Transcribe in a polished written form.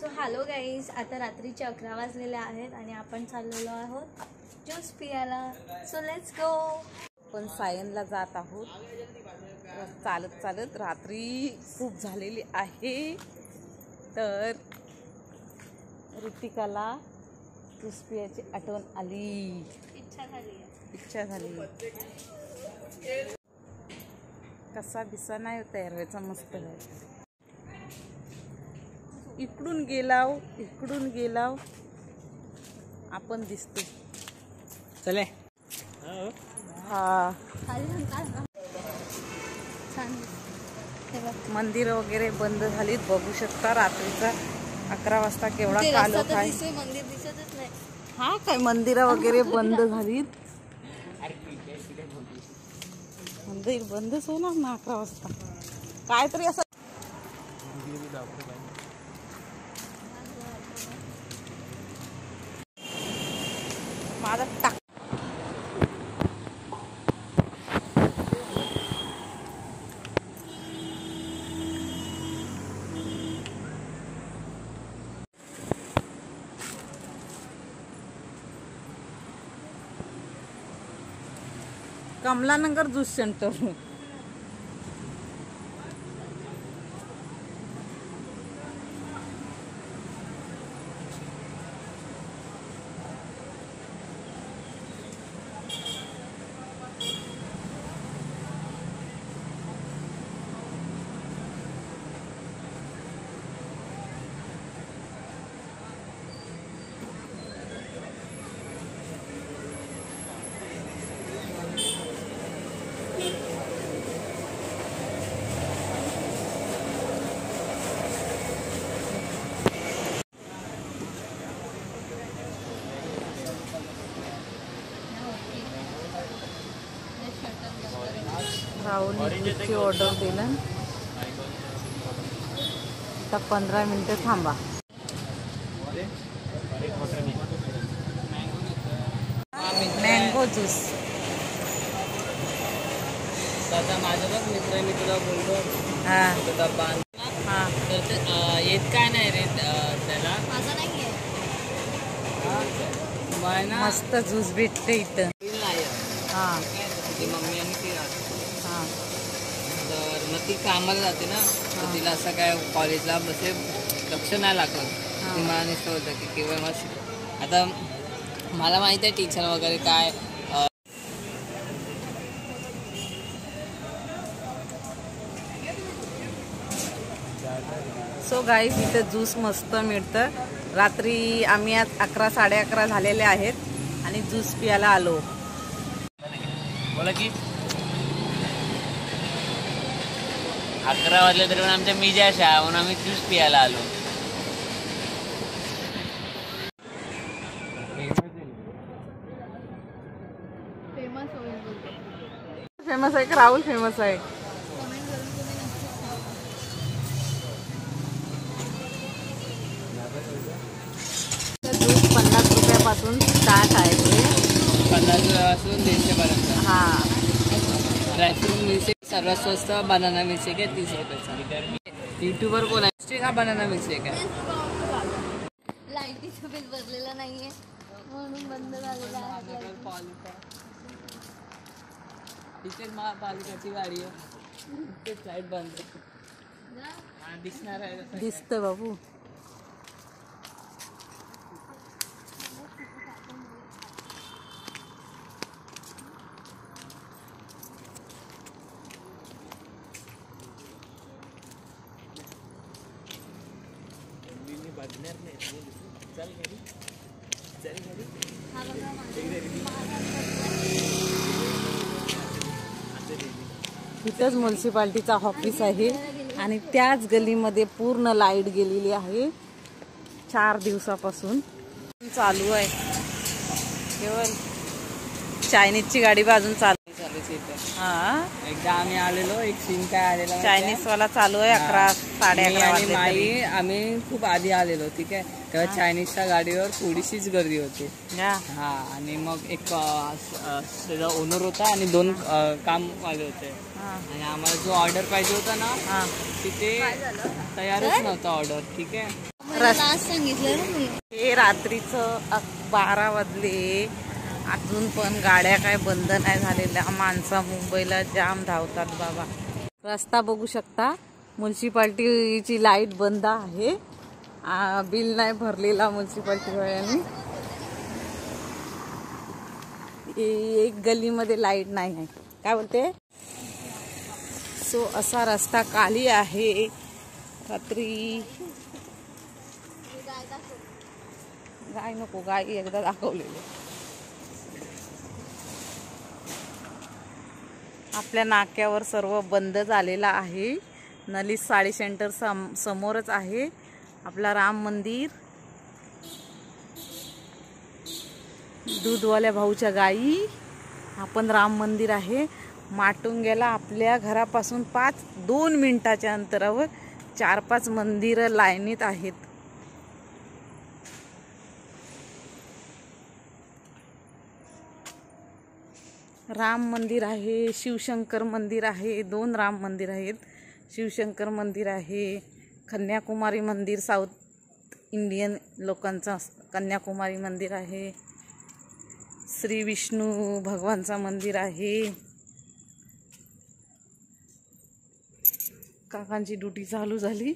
So hello guys, आता रात्रीचे 11 वाजलेले आहेत आणि आपण चाललेलो आहोत ज्यूस पियाला. So let's go. आपण सायनला जात आहोत. चालत चालत रात्री खूप झालेली आहे, तर ऋतिकाला ज्यूस पियाची आठवण आली, इच्छा झाली. कसा बिसा नाही तयार व्हायचा, मस्त आहे. इकडून गेलाव आपण दिसतो. चले. हा, मंदिर वगैरे बंद झालीत, बघू शकता. रात्रीचा 11 वाजता केवढा कालोख आहे. मंदिर दिसतच नाही. हा काय, मंदिर वगैरे बंद झालीत. मंदिर बंदच होणार ना 11 वाजता. काहीतरी असं माझा टाक. Kamlanagar juice centre. राहुलची ऑर्डर दिलं. आता 15 मिनिटं थांबा. Mango juice. आता माझा बघ मित्र, मी तुला बोलतो. हा डब्बा. हा, तर ते येत काय नाही रे त्याला. माझा नाहीये. मस्त ज्यूस भेटते इथं. नाही. हा, ती मम्मी आणि ती राहते. हा, तर मग ती कामाला जाते ना, तर तिला असं काय कॉलेजला बसे लक्ष नाही लागत. ती मला नुसतं होतं की केवळ मग आता मला माहिती आहे टीचर वगैरे काय. सो गाईज, इथं ज्यूस मस्त मिळतं. रात्री आम्ही आज 11, 11:30 झालेले आहेत आणि ज्यूस पियाला आलो. बोला की 11 वाजले तरी पण आमच्या मिजा शाळा म्हणून आम्ही ज्यूस पियाला आलो. फेमस आहे का राहुल? फेमस आहे. ज्यूस 50 रुपयापासून स्टार्ट आहे ते. 50 पासून 150 पर्यंत. हा, ड्रायफ्रूट मिल्कशेक सर्वात स्वस्त बनाना मिल्कशेक आहे 30 रुपयाचा. युट्यूबर कोण आहे हा बनाना मिल्कशेक आहे. लाईटीचं बिल भरलेलं नाहीये म्हणून बंद झालेलं आहे. तिथे महापालिकाची गाडी आहे, ते लाईट बंद दिसणार आहे. दिसतं बाबू. इथंच म्युन्सिपाल्टीचा ऑफिस आहे आणि त्याच गलीमध्ये पूर्ण लाईट गेलेली आहे. 4 दिवसापासून चालू आहे. केवळ चायनीजची गाडी बाजून चालू. हा, एकदा आम्ही आलेलो, एक सीन काय आलेला चायनीज वाला चालू आहे. 11, 11:30 वाजले. आम्ही खूप आधी आलेलो, ठीक आहे. तेव्हा चायनीजच्या गाडीवर थोडीशीच गर्दी होती. हा, आणि मग एक त्याचा ओनर होता आणि 2 कामवाले होते. आणि आम्हाला जो ऑर्डर पाहिजे होता ना, तिथे तयारच नव्हता ऑर्डर, ठीक आहे. लास्ट सांगितलं ना मी. हे रात्रीचं 12 वाजले, अजून पण गाड्या काय बंद नाही झालेल्या. माणसं मुंबईला जाम धावतात बाबा. रस्ता बघू शकता, म्युन्सिपाल्टीची लाईट बंद आहे. बिल नाही भरलेला म्युन्सिपाल्टी वाल्यांनी. एक गलीमध्ये लाईट नाही आहे. काय बोलते? सो असा रस्ता खाली आहे. रात्री गाय नको, गाय एकदा दाखवलेली. आपल्या नाक्यावर सर्व बंद झालेला आहे. नलिस साडी सेंटर समोरच आहे आपला राम मंदिर. दूधवाल्या भाऊच्या गाई. आपण राम मंदिर आहे. माटुंग्याला आपल्या घरापासून 2 मिनिटाच्या अंतरावर 4-5 मंदिरं लाईनीत आहेत. राम मंदिर आहे, शिवशंकर मंदिर आहे. 2 राम मंदिर आहेत. शिवशंकर मंदिर आहे, कन्याकुमारी मंदिर, साऊथ इंडियन लोकांचा कन्याकुमारी मंदिर आहे. श्री विष्णू भगवानचा मंदिर आहे. काकांची ड्युटी चालू झाली.